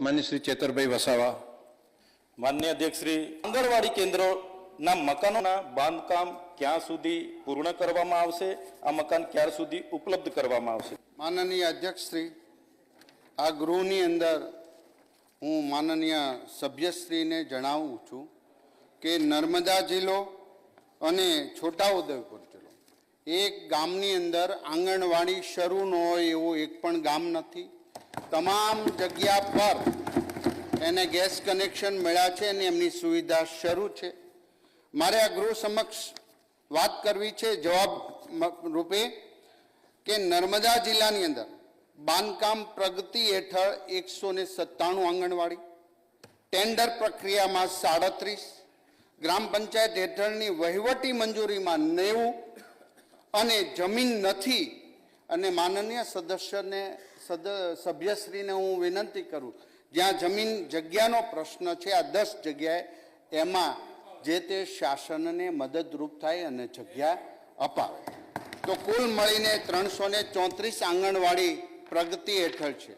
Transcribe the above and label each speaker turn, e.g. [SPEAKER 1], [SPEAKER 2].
[SPEAKER 1] માન્ય શ્રી ચેતરભાઈ વસાવા.
[SPEAKER 2] માન્ય અધ્યક્ષ શ્રી, આંગણવાડી કેન્દ્રોના મકાનોના બાંધકામ ક્યાં સુધી પૂર્ણ કરવામાં આવશે? આ મકાન ક્યાર સુધી ઉપલબ્ધ કરવામાં આવશે?
[SPEAKER 3] માનનીય અધ્યક્ષ શ્રી, આ ગૃહની અંદર હું માનનીય સભ્યશ્રીને જણાવું છું કે નર્મદા જિલ્લો અને છોટાઉદેપુર જિલ્લો એક ગામની અંદર આંગણવાડી શરૂ ન હોય એવું એક પણ ગામ નથી. તમામ જગ્યા પર એને ગેસ કનેક્શન મળ્યા છે અને એમની સુવિધા શરૂ છે. મારે આ ગૃહ સમક્ષ વાત કરવી છે જવાબ રૂપે કે નર્મદા જિલ્લાની અંદર બાંધકામ પ્રગતિ હેઠળ 197 આંગણવાડી, ટેન્ડર પ્રક્રિયામાં 37, ગ્રામ પંચાયત હેઠળની વહીવટી મંજૂરીમાં 90 અને જમીન નથી. અને માનનીય સભ્યશ્રીને હું વિનંતી કરું, જ્યાં જમીન જગ્યાનો પ્રશ્ન છે આ 10 જગ્યાએ, એમાં જે તે શાસનને મદદરૂપ થાય અને જગ્યા અપાવે. તો કુલ મળીને 334 આંગણવાડી પ્રગતિ હેઠળ છે.